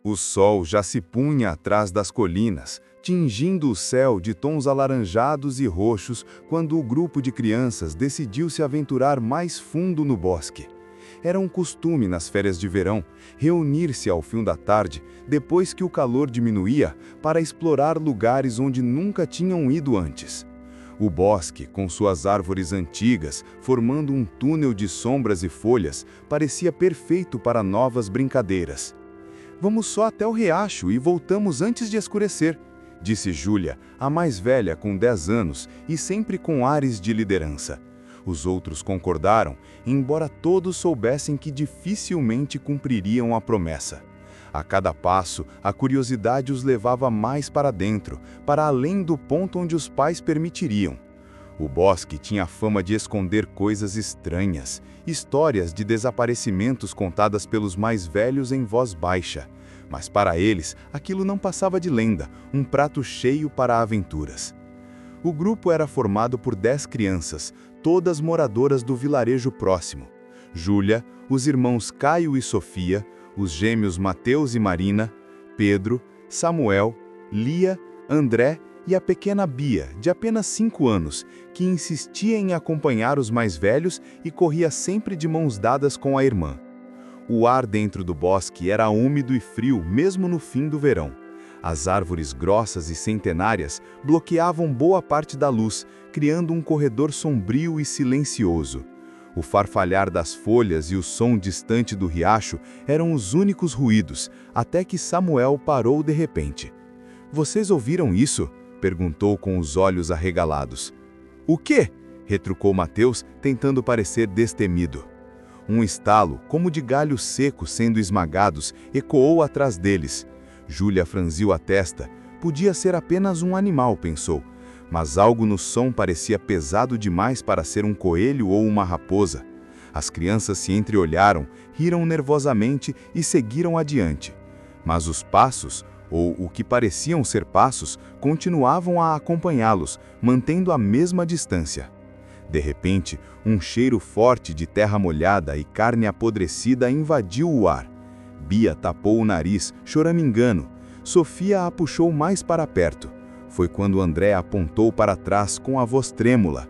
O sol já se punha atrás das colinas, tingindo o céu de tons alaranjados e roxos quando o grupo de crianças decidiu se aventurar mais fundo no bosque. Era um costume nas férias de verão reunir-se ao fim da tarde, depois que o calor diminuía, para explorar lugares onde nunca tinham ido antes. O bosque, com suas árvores antigas, formando um túnel de sombras e folhas, parecia perfeito para novas brincadeiras. "Vamos só até o riacho e voltamos antes de escurecer", disse Júlia, a mais velha com 10 anos e sempre com ares de liderança. Os outros concordaram, embora todos soubessem que dificilmente cumpririam a promessa. A cada passo, a curiosidade os levava mais para dentro, para além do ponto onde os pais permitiriam. O bosque tinha fama de esconder coisas estranhas, histórias de desaparecimentos contadas pelos mais velhos em voz baixa. Mas para eles, aquilo não passava de lenda, um prato cheio para aventuras. O grupo era formado por 10 crianças, todas moradoras do vilarejo próximo. Júlia, os irmãos Caio e Sofia, os gêmeos Mateus e Marina, Pedro, Samuel, Lia, André e a pequena Bia, de apenas 5 anos, que insistia em acompanhar os mais velhos e corria sempre de mãos dadas com a irmã. O ar dentro do bosque era úmido e frio mesmo no fim do verão. As árvores grossas e centenárias bloqueavam boa parte da luz, criando um corredor sombrio e silencioso. O farfalhar das folhas e o som distante do riacho eram os únicos ruídos, até que Samuel parou de repente. "Vocês ouviram isso?", perguntou com os olhos arregalados. "O quê?", retrucou Mateus, tentando parecer destemido. Um estalo, como de galhos secos sendo esmagados, ecoou atrás deles. Júlia franziu a testa. Podia ser apenas um animal, pensou, mas algo no som parecia pesado demais para ser um coelho ou uma raposa. As crianças se entreolharam, riram nervosamente e seguiram adiante. Mas os passos, ou o que pareciam ser passos, continuavam a acompanhá-los, mantendo a mesma distância. De repente, um cheiro forte de terra molhada e carne apodrecida invadiu o ar. Bia tapou o nariz, choramingando. Sofia a puxou mais para perto. Foi quando André apontou para trás com a voz trêmula.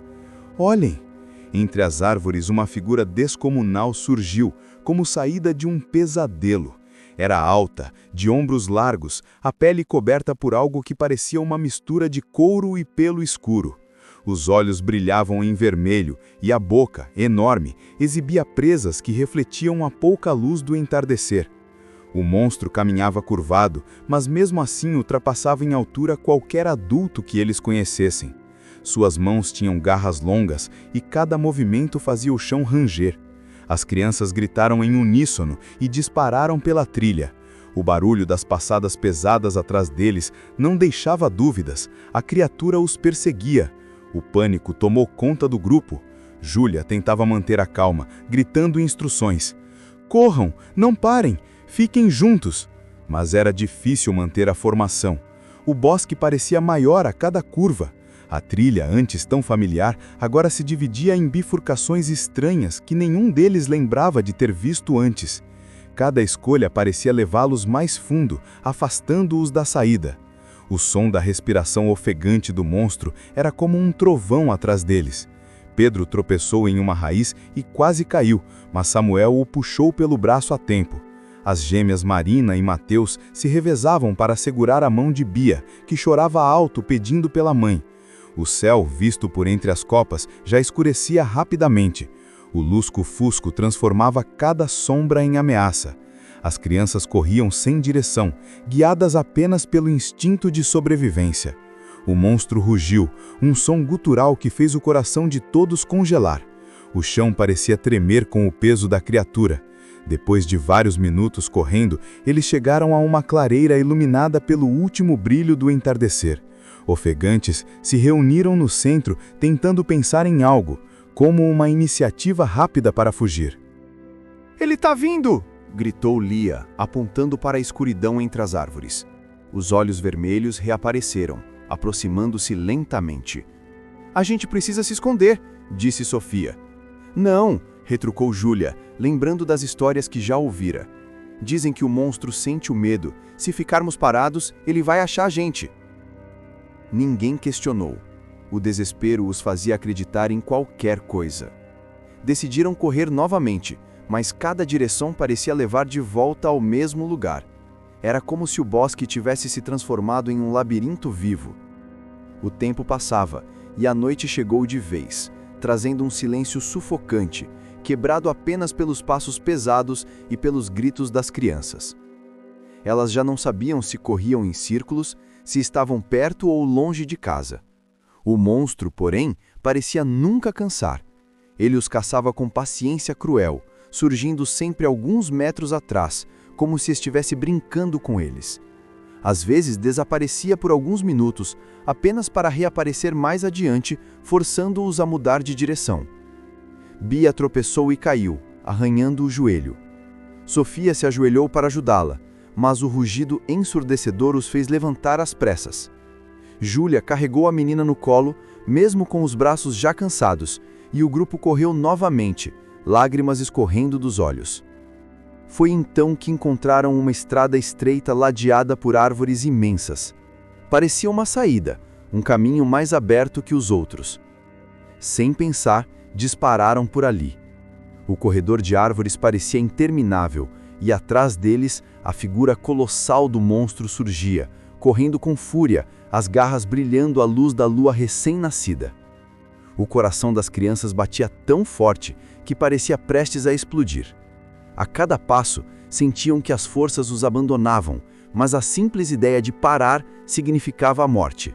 "Olhem!" Entre as árvores uma figura descomunal surgiu, como saída de um pesadelo. Era alta, de ombros largos, a pele coberta por algo que parecia uma mistura de couro e pelo escuro. Os olhos brilhavam em vermelho e a boca, enorme, exibia presas que refletiam a pouca luz do entardecer. O monstro caminhava curvado, mas mesmo assim ultrapassava em altura qualquer adulto que eles conhecessem. Suas mãos tinham garras longas e cada movimento fazia o chão ranger. As crianças gritaram em uníssono e dispararam pela trilha. O barulho das passadas pesadas atrás deles não deixava dúvidas. A criatura os perseguia. O pânico tomou conta do grupo. Júlia tentava manter a calma, gritando instruções. "Corram! Não parem! Fiquem juntos!" Mas era difícil manter a formação. O bosque parecia maior a cada curva. A trilha, antes tão familiar, agora se dividia em bifurcações estranhas que nenhum deles lembrava de ter visto antes. Cada escolha parecia levá-los mais fundo, afastando-os da saída. O som da respiração ofegante do monstro era como um trovão atrás deles. Pedro tropeçou em uma raiz e quase caiu, mas Samuel o puxou pelo braço a tempo. As gêmeas Marina e Mateus se revezavam para segurar a mão de Bia, que chorava alto pedindo pela mãe. O céu, visto por entre as copas, já escurecia rapidamente. O lusco-fusco transformava cada sombra em ameaça. As crianças corriam sem direção, guiadas apenas pelo instinto de sobrevivência. O monstro rugiu, um som gutural que fez o coração de todos congelar. O chão parecia tremer com o peso da criatura. Depois de vários minutos correndo, eles chegaram a uma clareira iluminada pelo último brilho do entardecer. Ofegantes se reuniram no centro, tentando pensar em algo, como uma iniciativa rápida para fugir. "Ele está vindo!" gritou Lia, apontando para a escuridão entre as árvores. Os olhos vermelhos reapareceram, aproximando-se lentamente. "A gente precisa se esconder", disse Sofia. "Não", retrucou Júlia, lembrando das histórias que já ouvira. Dizem que o monstro sente o medo. Se ficarmos parados, ele vai achar a gente. Ninguém questionou. O desespero os fazia acreditar em qualquer coisa. Decidiram correr novamente, mas cada direção parecia levar de volta ao mesmo lugar. Era como se o bosque tivesse se transformado em um labirinto vivo. O tempo passava e a noite chegou de vez, trazendo um silêncio sufocante, quebrado apenas pelos passos pesados e pelos gritos das crianças. Elas já não sabiam se corriam em círculos, se estavam perto ou longe de casa. O monstro, porém, parecia nunca cansar. Ele os caçava com paciência cruel, surgindo sempre alguns metros atrás, como se estivesse brincando com eles. Às vezes desaparecia por alguns minutos, apenas para reaparecer mais adiante, forçando-os a mudar de direção. Bia tropeçou e caiu, arranhando o joelho. Sofia se ajoelhou para ajudá-la, mas o rugido ensurdecedor os fez levantar às pressas. Júlia carregou a menina no colo, mesmo com os braços já cansados, e o grupo correu novamente, lágrimas escorrendo dos olhos. Foi então que encontraram uma estrada estreita ladeada por árvores imensas. Parecia uma saída, um caminho mais aberto que os outros. Sem pensar, dispararam por ali. O corredor de árvores parecia interminável, e atrás deles a figura colossal do monstro surgia, correndo com fúria, as garras brilhando à luz da lua recém-nascida. O coração das crianças batia tão forte que parecia prestes a explodir. A cada passo, sentiam que as forças os abandonavam, mas a simples ideia de parar significava a morte.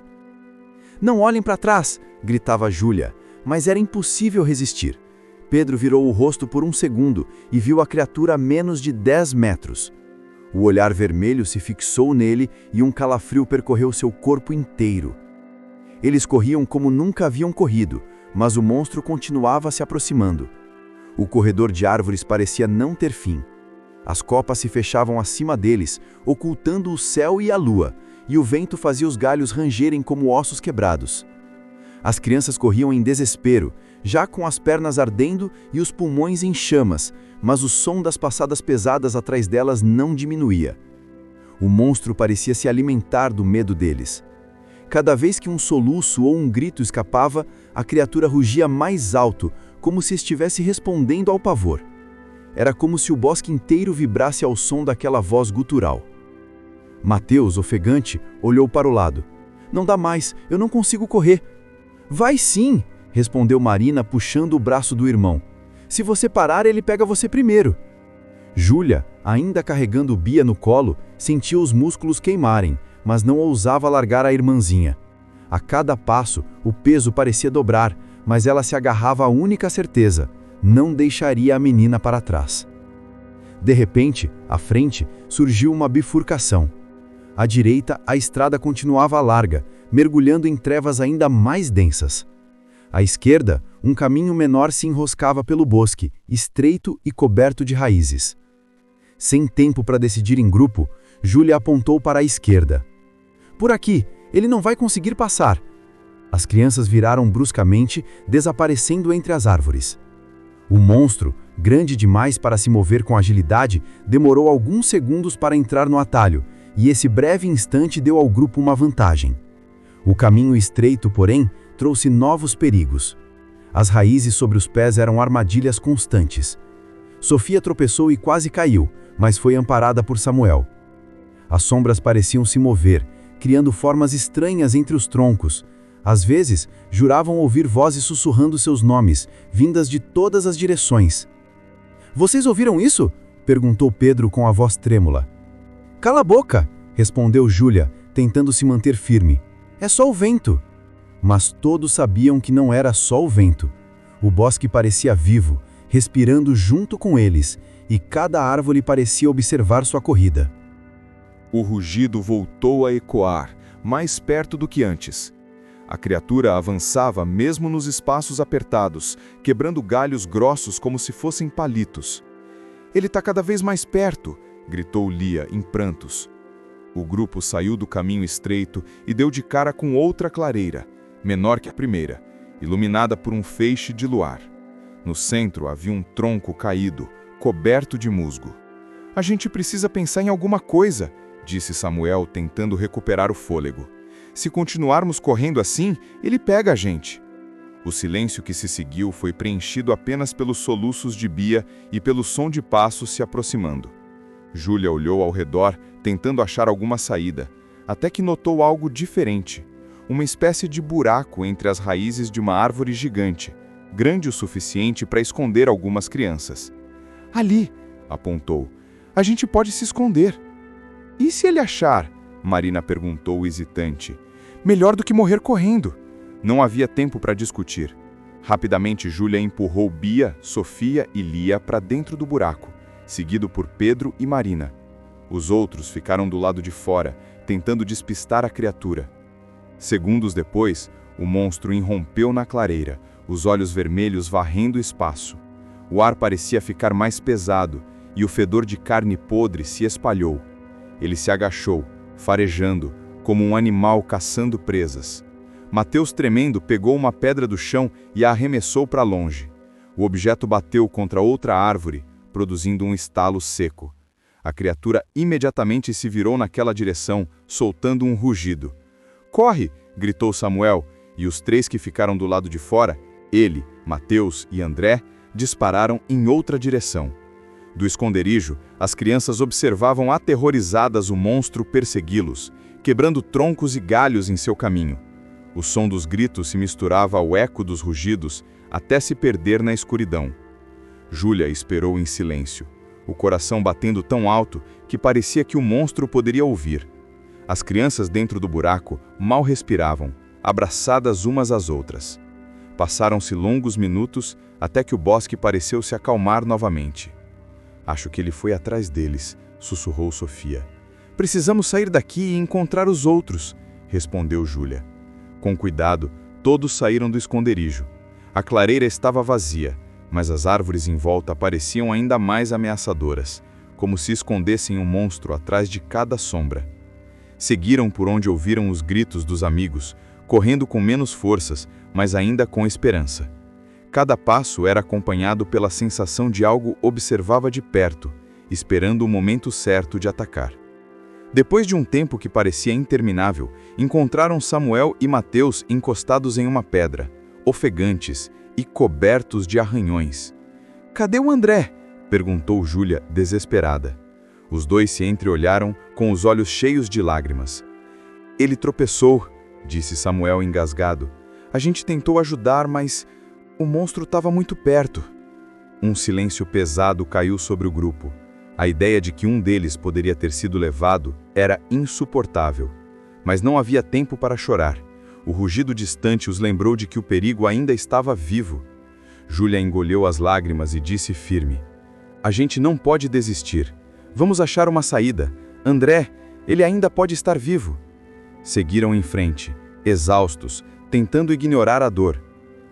"Não olhem para trás!" gritava Júlia, mas era impossível resistir. Pedro virou o rosto por um segundo e viu a criatura a menos de 10 metros. O olhar vermelho se fixou nele e um calafrio percorreu seu corpo inteiro. Eles corriam como nunca haviam corrido, mas o monstro continuava se aproximando. O corredor de árvores parecia não ter fim. As copas se fechavam acima deles, ocultando o céu e a lua, e o vento fazia os galhos rangerem como ossos quebrados. As crianças corriam em desespero, já com as pernas ardendo e os pulmões em chamas, mas o som das passadas pesadas atrás delas não diminuía. O monstro parecia se alimentar do medo deles. Cada vez que um soluço ou um grito escapava, a criatura rugia mais alto, como se estivesse respondendo ao pavor. Era como se o bosque inteiro vibrasse ao som daquela voz gutural. Mateus, ofegante, olhou para o lado. "Não dá mais, eu não consigo correr." "Vai sim!" respondeu Marina, puxando o braço do irmão. "Se você parar, ele pega você primeiro." Júlia, ainda carregando Bia no colo, sentia os músculos queimarem, mas não ousava largar a irmãzinha. A cada passo, o peso parecia dobrar, mas ela se agarrava à única certeza: não deixaria a menina para trás. De repente, à frente, surgiu uma bifurcação. À direita, a estrada continuava larga, mergulhando em trevas ainda mais densas. À esquerda, um caminho menor se enroscava pelo bosque, estreito e coberto de raízes. Sem tempo para decidir em grupo, Júlia apontou para a esquerda. "Por aqui, ele não vai conseguir passar." As crianças viraram bruscamente, desaparecendo entre as árvores. O monstro, grande demais para se mover com agilidade, demorou alguns segundos para entrar no atalho, e esse breve instante deu ao grupo uma vantagem. O caminho estreito, porém, trouxe novos perigos. As raízes sobre os pés eram armadilhas constantes. Sofia tropeçou e quase caiu, mas foi amparada por Samuel. As sombras pareciam se mover, criando formas estranhas entre os troncos. Às vezes, juravam ouvir vozes sussurrando seus nomes, vindas de todas as direções. "Vocês ouviram isso?" perguntou Pedro com a voz trêmula. "Cala a boca!" respondeu Júlia, tentando se manter firme. "É só o vento." Mas todos sabiam que não era só o vento. O bosque parecia vivo, respirando junto com eles, e cada árvore parecia observar sua corrida. O rugido voltou a ecoar, mais perto do que antes. A criatura avançava mesmo nos espaços apertados, quebrando galhos grossos como se fossem palitos. "Ele está cada vez mais perto!" gritou Lia, em prantos. O grupo saiu do caminho estreito e deu de cara com outra clareira, menor que a primeira, iluminada por um feixe de luar. No centro havia um tronco caído, coberto de musgo. A gente precisa pensar em alguma coisa, disse Samuel, tentando recuperar o fôlego. Se continuarmos correndo assim, ele pega a gente. O silêncio que se seguiu foi preenchido apenas pelos soluços de Bia e pelo som de passos se aproximando. Júlia olhou ao redor, tentando achar alguma saída, até que notou algo diferente. Uma espécie de buraco entre as raízes de uma árvore gigante, grande o suficiente para esconder algumas crianças. Ali, apontou, a gente pode se esconder. E se ele achar? Marina perguntou hesitante. Melhor do que morrer correndo. Não havia tempo para discutir. Rapidamente, Júlia empurrou Bia, Sofia e Lia para dentro do buraco, seguido por Pedro e Marina. Os outros ficaram do lado de fora, tentando despistar a criatura. Segundos depois, o monstro irrompeu na clareira, os olhos vermelhos varrendo o espaço. O ar parecia ficar mais pesado e o fedor de carne podre se espalhou. Ele se agachou, farejando, como um animal caçando presas. Mateus, tremendo, pegou uma pedra do chão e a arremessou para longe. O objeto bateu contra outra árvore, produzindo um estalo seco. A criatura imediatamente se virou naquela direção, soltando um rugido. "Corre!" gritou Samuel, e os três que ficaram do lado de fora, ele, Mateus e André, dispararam em outra direção. Do esconderijo, as crianças observavam aterrorizadas o monstro persegui-los, quebrando troncos e galhos em seu caminho. O som dos gritos se misturava ao eco dos rugidos, até se perder na escuridão. Júlia esperou em silêncio, o coração batendo tão alto que parecia que o monstro poderia ouvir. As crianças dentro do buraco mal respiravam, abraçadas umas às outras. Passaram-se longos minutos até que o bosque pareceu se acalmar novamente. "Acho que ele foi atrás deles", sussurrou Sofia. "Precisamos sair daqui e encontrar os outros", respondeu Júlia. Com cuidado, todos saíram do esconderijo. A clareira estava vazia, mas as árvores em volta pareciam ainda mais ameaçadoras, como se escondessem um monstro atrás de cada sombra. Seguiram por onde ouviram os gritos dos amigos, correndo com menos forças, mas ainda com esperança. Cada passo era acompanhado pela sensação de algo observava de perto, esperando o momento certo de atacar. Depois de um tempo que parecia interminável, encontraram Samuel e Mateus encostados em uma pedra, ofegantes e cobertos de arranhões. "Cadê o André?" perguntou Júlia, desesperada. Os dois se entreolharam com os olhos cheios de lágrimas. "Ele tropeçou", disse Samuel engasgado. "A gente tentou ajudar, mas o monstro estava muito perto." Um silêncio pesado caiu sobre o grupo. A ideia de que um deles poderia ter sido levado era insuportável. Mas não havia tempo para chorar. O rugido distante os lembrou de que o perigo ainda estava vivo. Júlia engolheu as lágrimas e disse firme: "A gente não pode desistir. Vamos achar uma saída. André, ele ainda pode estar vivo." Seguiram em frente, exaustos, tentando ignorar a dor.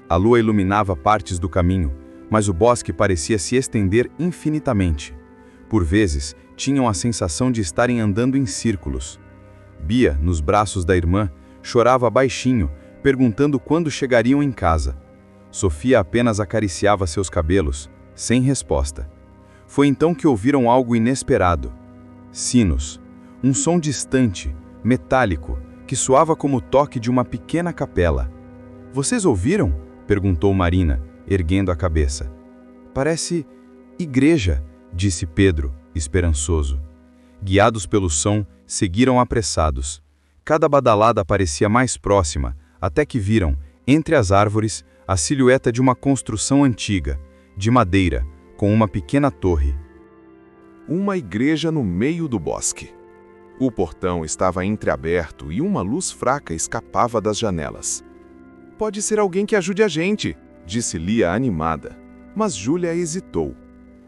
A lua iluminava partes do caminho, mas o bosque parecia se estender infinitamente. Por vezes, tinham a sensação de estarem andando em círculos. Bia, nos braços da irmã, chorava baixinho, perguntando quando chegariam em casa. Sofia apenas acariciava seus cabelos, sem resposta. Foi então que ouviram algo inesperado. Sinos. Um som distante, metálico, que soava como o toque de uma pequena capela. "Vocês ouviram?" perguntou Marina, erguendo a cabeça. "Parece igreja", disse Pedro, esperançoso. Guiados pelo som, seguiram apressados. Cada badalada parecia mais próxima, até que viram, entre as árvores, a silhueta de uma construção antiga, de madeira, com uma pequena torre. Uma igreja no meio do bosque. O portão estava entreaberto e uma luz fraca escapava das janelas. "Pode ser alguém que ajude a gente", disse Lia animada. Mas Júlia hesitou.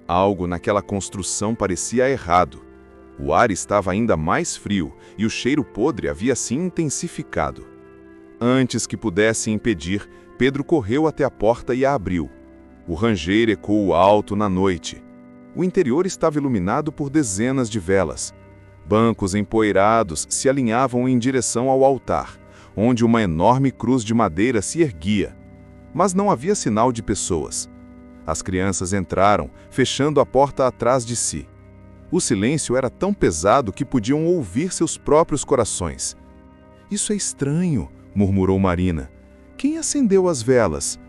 Algo naquela construção parecia errado. O ar estava ainda mais frio e o cheiro podre havia se intensificado. Antes que pudesse impedir, Pedro correu até a porta e a abriu. O ranger ecoou alto na noite. O interior estava iluminado por dezenas de velas. Bancos empoeirados se alinhavam em direção ao altar, onde uma enorme cruz de madeira se erguia. Mas não havia sinal de pessoas. As crianças entraram, fechando a porta atrás de si. O silêncio era tão pesado que podiam ouvir seus próprios corações. "Isso é estranho", murmurou Marina. "Quem acendeu as velas?"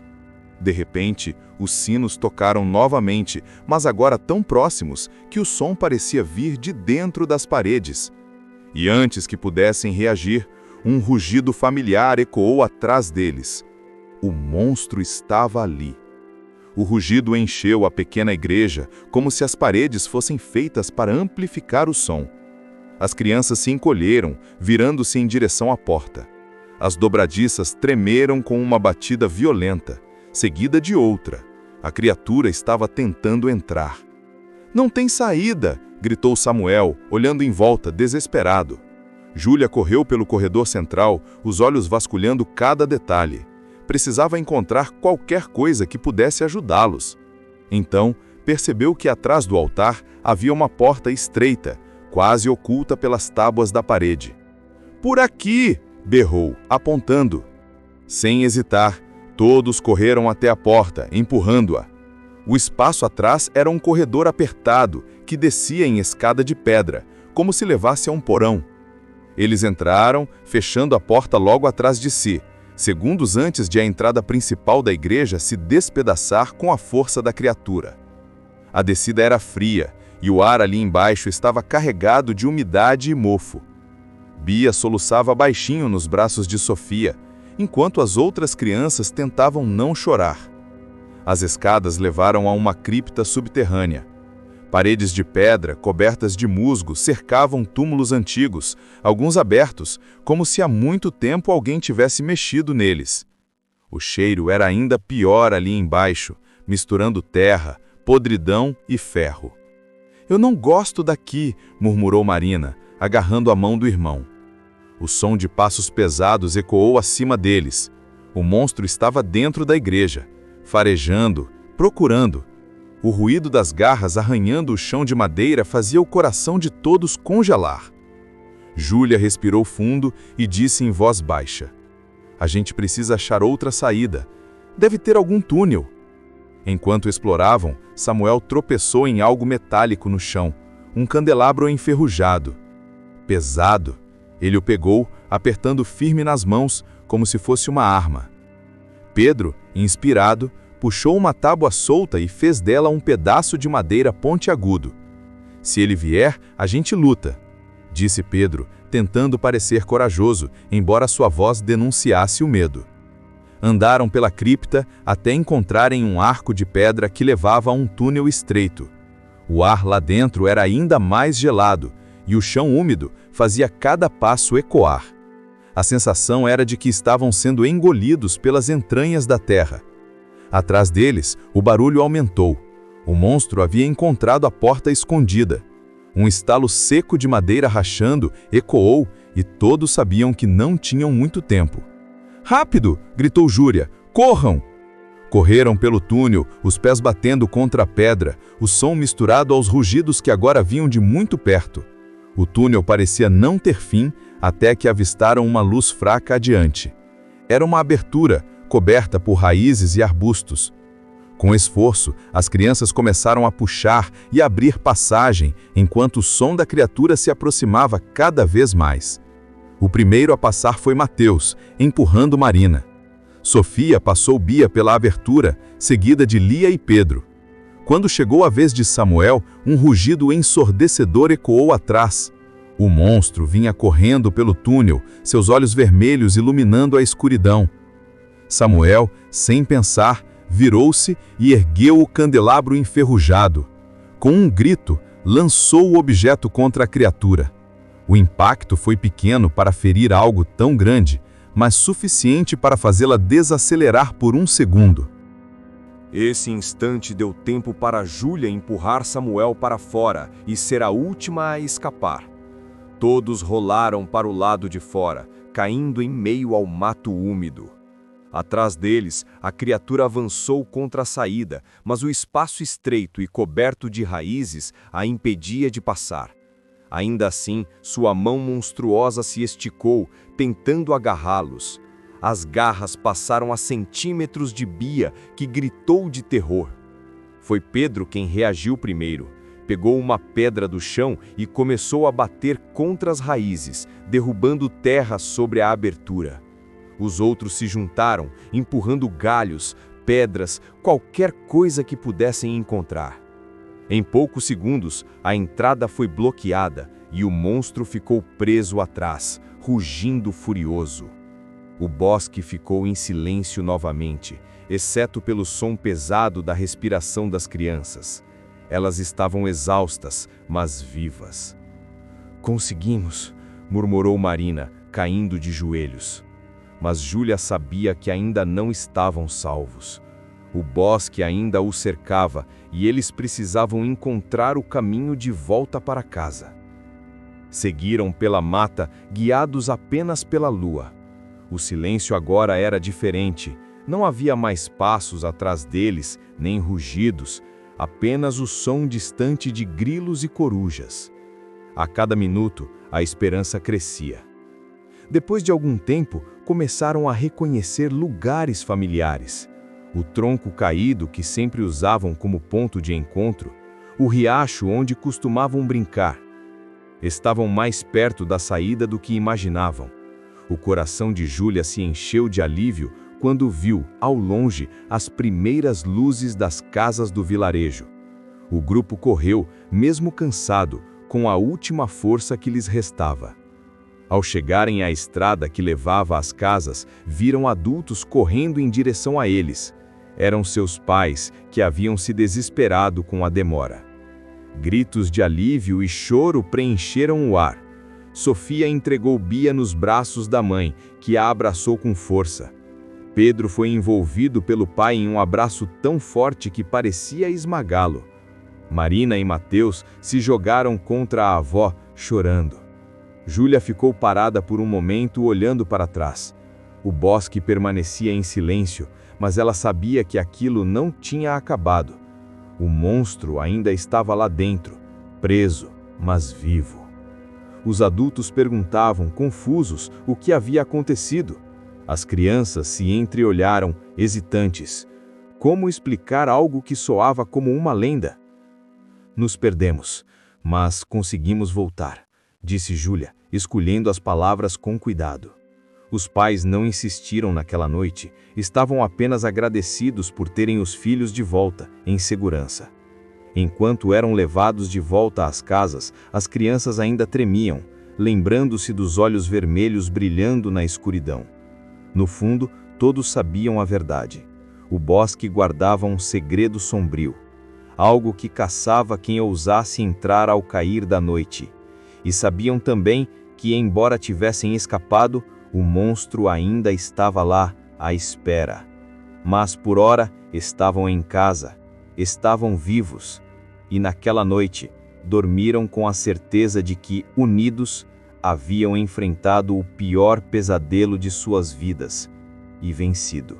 De repente, os sinos tocaram novamente, mas agora tão próximos que o som parecia vir de dentro das paredes. E antes que pudessem reagir, um rugido familiar ecoou atrás deles. O monstro estava ali. O rugido encheu a pequena igreja, como se as paredes fossem feitas para amplificar o som. As crianças se encolheram, virando-se em direção à porta. As dobradiças tremeram com uma batida violenta, seguida de outra. A criatura estava tentando entrar. "Não tem saída!" gritou Samuel, olhando em volta, desesperado. Júlia correu pelo corredor central, os olhos vasculhando cada detalhe. Precisava encontrar qualquer coisa que pudesse ajudá-los. Então, percebeu que atrás do altar havia uma porta estreita, quase oculta pelas tábuas da parede. "Por aqui!" berrou, apontando. Sem hesitar, todos correram até a porta, empurrando-a. O espaço atrás era um corredor apertado, que descia em escada de pedra, como se levasse a um porão. Eles entraram, fechando a porta logo atrás de si, segundos antes de a entrada principal da igreja se despedaçar com a força da criatura. A descida era fria, e o ar ali embaixo estava carregado de umidade e mofo. Bia soluçava baixinho nos braços de Sofia, enquanto as outras crianças tentavam não chorar. As escadas levaram a uma cripta subterrânea. Paredes de pedra, cobertas de musgo, cercavam túmulos antigos, alguns abertos, como se há muito tempo alguém tivesse mexido neles. O cheiro era ainda pior ali embaixo, misturando terra, podridão e ferro. "Eu não gosto daqui", murmurou Marina, agarrando a mão do irmão. O som de passos pesados ecoou acima deles. O monstro estava dentro da igreja, farejando, procurando. O ruído das garras arranhando o chão de madeira fazia o coração de todos congelar. Júlia respirou fundo e disse em voz baixa: "A gente precisa achar outra saída. Deve ter algum túnel." Enquanto exploravam, Samuel tropeçou em algo metálico no chão, um candelabro enferrujado. Pesado. Ele o pegou, apertando firme nas mãos, como se fosse uma arma. Pedro, inspirado, puxou uma tábua solta e fez dela um pedaço de madeira pontiagudo. "Se ele vier, a gente luta", disse Pedro, tentando parecer corajoso, embora sua voz denunciasse o medo. Andaram pela cripta até encontrarem um arco de pedra que levava a um túnel estreito. O ar lá dentro era ainda mais gelado, e o chão úmido fazia cada passo ecoar. A sensação era de que estavam sendo engolidos pelas entranhas da terra. Atrás deles, o barulho aumentou. O monstro havia encontrado a porta escondida. Um estalo seco de madeira rachando ecoou e todos sabiam que não tinham muito tempo. "Rápido!" gritou Júlia. "Corram!" Correram pelo túnel, os pés batendo contra a pedra, o som misturado aos rugidos que agora vinham de muito perto. O túnel parecia não ter fim até que avistaram uma luz fraca adiante. Era uma abertura, coberta por raízes e arbustos. Com esforço, as crianças começaram a puxar e abrir passagem, enquanto o som da criatura se aproximava cada vez mais. O primeiro a passar foi Mateus, empurrando Marina. Sofia passou Bia pela abertura, seguida de Lia e Pedro. Quando chegou a vez de Samuel, um rugido ensurdecedor ecoou atrás. O monstro vinha correndo pelo túnel, seus olhos vermelhos iluminando a escuridão. Samuel, sem pensar, virou-se e ergueu o candelabro enferrujado. Com um grito, lançou o objeto contra a criatura. O impacto foi pequeno para ferir algo tão grande, mas suficiente para fazê-la desacelerar por um segundo. Esse instante deu tempo para Júlia empurrar Samuel para fora e ser a última a escapar. Todos rolaram para o lado de fora, caindo em meio ao mato úmido. Atrás deles, a criatura avançou contra a saída, mas o espaço estreito e coberto de raízes a impedia de passar. Ainda assim, sua mão monstruosa se esticou, tentando agarrá-los. As garras passaram a centímetros de Bia, que gritou de terror. Foi Pedro quem reagiu primeiro. Pegou uma pedra do chão e começou a bater contra as raízes, derrubando terra sobre a abertura. Os outros se juntaram, empurrando galhos, pedras, qualquer coisa que pudessem encontrar. Em poucos segundos, a entrada foi bloqueada e o monstro ficou preso atrás, rugindo furioso. O bosque ficou em silêncio novamente, exceto pelo som pesado da respiração das crianças. Elas estavam exaustas, mas vivas. "Conseguimos", murmurou Marina, caindo de joelhos. Mas Júlia sabia que ainda não estavam salvos. O bosque ainda os cercava e eles precisavam encontrar o caminho de volta para casa. Seguiram pela mata, guiados apenas pela lua. O silêncio agora era diferente. Não havia mais passos atrás deles, nem rugidos, apenas o som distante de grilos e corujas. A cada minuto, a esperança crescia. Depois de algum tempo, começaram a reconhecer lugares familiares. O tronco caído que sempre usavam como ponto de encontro, o riacho onde costumavam brincar. Estavam mais perto da saída do que imaginavam. O coração de Júlia se encheu de alívio quando viu, ao longe, as primeiras luzes das casas do vilarejo. O grupo correu, mesmo cansado, com a última força que lhes restava. Ao chegarem à estrada que levava às casas, viram adultos correndo em direção a eles. Eram seus pais, que haviam se desesperado com a demora. Gritos de alívio e choro preencheram o ar. Sofia entregou Bia nos braços da mãe, que a abraçou com força. Pedro foi envolvido pelo pai em um abraço tão forte que parecia esmagá-lo. Marina e Mateus se jogaram contra a avó, chorando. Júlia ficou parada por um momento olhando para trás. O bosque permanecia em silêncio, mas ela sabia que aquilo não tinha acabado. O monstro ainda estava lá dentro, preso, mas vivo. Os adultos perguntavam, confusos, o que havia acontecido. As crianças se entreolharam, hesitantes. Como explicar algo que soava como uma lenda? "Nos perdemos, mas conseguimos voltar", disse Júlia, escolhendo as palavras com cuidado. Os pais não insistiram naquela noite, estavam apenas agradecidos por terem os filhos de volta, em segurança. Enquanto eram levados de volta às casas, as crianças ainda tremiam, lembrando-se dos olhos vermelhos brilhando na escuridão. No fundo, todos sabiam a verdade. O bosque guardava um segredo sombrio, algo que caçava quem ousasse entrar ao cair da noite. E sabiam também que, embora tivessem escapado, o monstro ainda estava lá, à espera. Mas por ora estavam em casa, estavam vivos, e naquela noite dormiram com a certeza de que, unidos, haviam enfrentado o pior pesadelo de suas vidas e vencido.